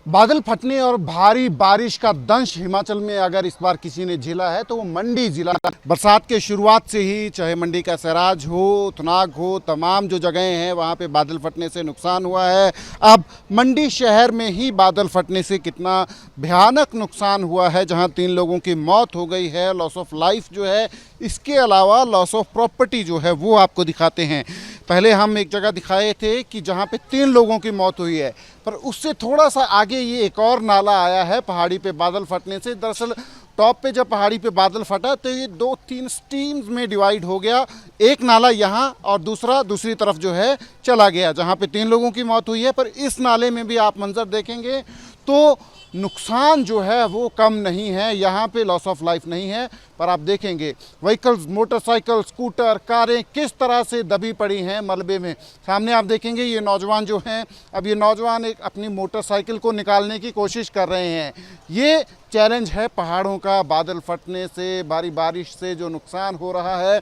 बादल फटने और भारी बारिश का दंश हिमाचल में अगर इस बार किसी ने झेला है तो वो मंडी जिला। बरसात के शुरुआत से ही चाहे मंडी का सराज हो, थुनाग हो, तमाम जो जगहें हैं वहाँ पे बादल फटने से नुकसान हुआ है। अब मंडी शहर में ही बादल फटने से कितना भयानक नुकसान हुआ है, जहाँ 3 लोगों की मौत हो गई है, लॉस ऑफ लाइफ जो है, इसके अलावा लॉस ऑफ प्रॉपर्टी जो है वो आपको दिखाते हैं। पहले हम एक जगह दिखाए थे कि जहाँ पे 3 लोगों की मौत हुई है, पर उससे थोड़ा सा आगे ये एक और नाला आया है पहाड़ी पे बादल फटने से। दरअसल टॉप पे जब पहाड़ी पे बादल फटा तो ये 2-3 स्ट्रीम्स में डिवाइड हो गया। एक नाला यहाँ और दूसरा दूसरी तरफ जो है चला गया, जहाँ पे 3 लोगों की मौत हुई है। पर इस नाले में भी आप मंजर देखेंगे तो नुकसान जो है वो कम नहीं है। यहाँ पे लॉस ऑफ लाइफ नहीं है, पर आप देखेंगे व्हीकल्स, मोटरसाइकिल, स्कूटर, कारें किस तरह से दबी पड़ी हैं मलबे में। सामने आप देखेंगे ये नौजवान जो हैं, अब ये नौजवान एक अपनी मोटरसाइकिल को निकालने की कोशिश कर रहे हैं। ये चैलेंज है पहाड़ों का, बादल फटने से, भारी बारिश से जो नुकसान हो रहा है,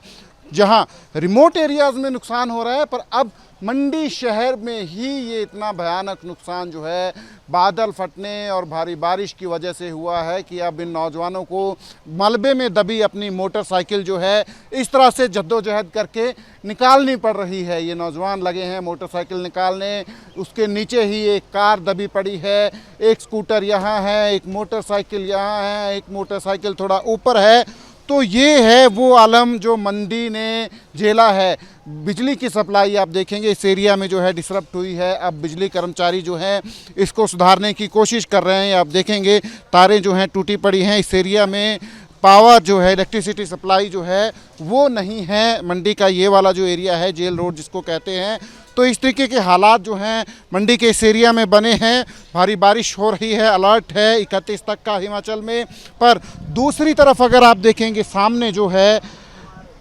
जहां रिमोट एरियाज़ में नुकसान हो रहा है, पर अब मंडी शहर में ही ये इतना भयानक नुकसान जो है बादल फटने और भारी बारिश की वजह से हुआ है कि अब इन नौजवानों को मलबे में दबी अपनी मोटरसाइकिल जो है इस तरह से जद्दोजहद करके निकालनी पड़ रही है। ये नौजवान लगे हैं मोटरसाइकिल निकालने, उसके नीचे ही एक कार दबी पड़ी है, एक स्कूटर यहाँ है, एक मोटरसाइकिल यहाँ है, एक मोटरसाइकिल थोड़ा ऊपर है। तो ये है वो आलम जो मंडी ने झेला है। बिजली की सप्लाई आप देखेंगे इस एरिया में जो है डिसरप्ट हुई है। अब बिजली कर्मचारी जो हैं इसको सुधारने की कोशिश कर रहे हैं। आप देखेंगे तारें जो हैं टूटी पड़ी हैं। इस एरिया में पावर जो है, इलेक्ट्रिसिटी सप्लाई जो है वो नहीं है। मंडी का ये वाला जो एरिया है, जेल रोड जिसको कहते हैं, तो इस तरीके के हालात जो हैं मंडी के इस एरिया में बने हैं। भारी बारिश हो रही है, अलर्ट है 31 तक का हिमाचल में। पर दूसरी तरफ अगर आप देखेंगे सामने जो है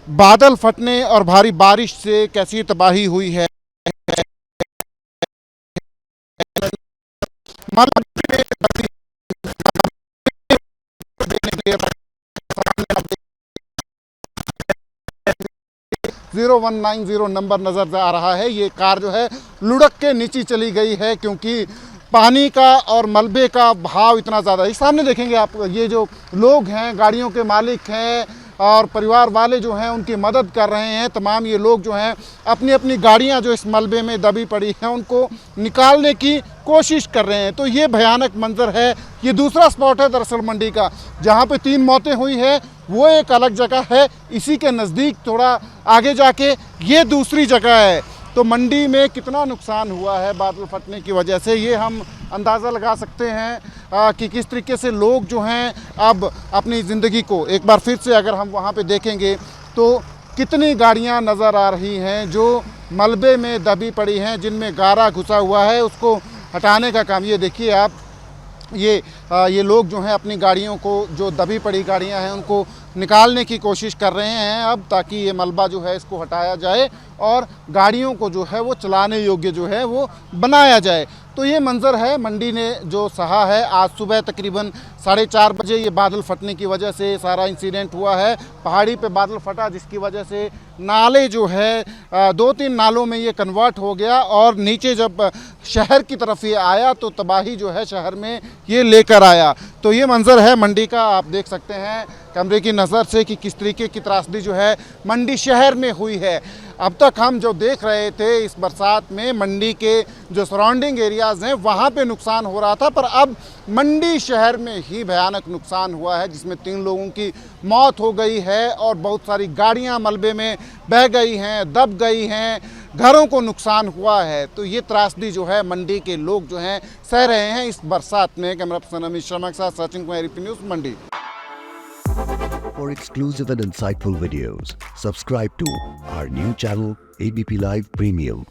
बादल फटने और भारी बारिश से कैसी तबाही हुई है। 0190 नंबर नज़र आ रहा है। ये कार जो है लुढ़क के नीचे चली गई है क्योंकि पानी का और मलबे का बहाव इतना ज़्यादा है। सामने देखेंगे आप, ये जो लोग हैं, गाड़ियों के मालिक हैं और परिवार वाले जो हैं उनकी मदद कर रहे हैं। तमाम ये लोग जो हैं अपनी अपनी गाड़ियां जो इस मलबे में दबी पड़ी हैं उनको निकालने की कोशिश कर रहे हैं। तो ये भयानक मंजर है। ये दूसरा स्पॉट है दरअसल मंडी का, जहां पे 3 मौतें हुई है वो एक अलग जगह है। इसी के नज़दीक थोड़ा आगे जाके ये दूसरी जगह है। तो मंडी में कितना नुकसान हुआ है बादल फटने की वजह से, ये हम अंदाज़ा लगा सकते हैं कि किस तरीके से लोग जो हैं अब अपनी ज़िंदगी को एक बार फिर से अगर हम वहाँ पे देखेंगे तो कितनी गाड़ियाँ नज़र आ रही हैं जो मलबे में दबी पड़ी हैं, जिनमें गारा घुसा हुआ है, उसको हटाने का काम। ये देखिए आप, ये लोग जो हैं अपनी गाड़ियों को, जो दबी पड़ी गाड़ियां हैं उनको निकालने की कोशिश कर रहे हैं अब, ताकि ये मलबा जो है इसको हटाया जाए और गाड़ियों को जो है वो चलाने योग्य जो है वो बनाया जाए। तो ये मंज़र है मंडी ने जो सहा है। आज सुबह तकरीबन 4:30 बजे ये बादल फटने की वजह से सारा इंसिडेंट हुआ है। पहाड़ी पे बादल फटा जिसकी वजह से नाले जो है 2-3 नालों में ये कन्वर्ट हो गया और नीचे जब शहर की तरफ ये आया तो तबाही जो है शहर में ये लेकर आया। तो ये मंज़र है मंडी का, आप देख सकते हैं कैमरे की नज़र से कि किस तरीके की त्रासदी जो है मंडी शहर में हुई है। अब तक हम जो देख रहे थे इस बरसात में मंडी के जो सराउंडिंग एरियाज़ हैं वहाँ पे नुकसान हो रहा था, पर अब मंडी शहर में ही भयानक नुकसान हुआ है, जिसमें 3 लोगों की मौत हो गई है और बहुत सारी गाड़ियाँ मलबे में बह गई हैं, दब गई हैं, घरों को नुकसान हुआ है। तो ये त्रासदी जो है मंडी के लोग जो हैं सह रहे हैं इस बरसात में। कैमरा पर्सन अमित शर्मा के साथ Sachin Kumar, AP news Mandi. For exclusive and insightful videos, subscribe to our new channel ABP Live Premium.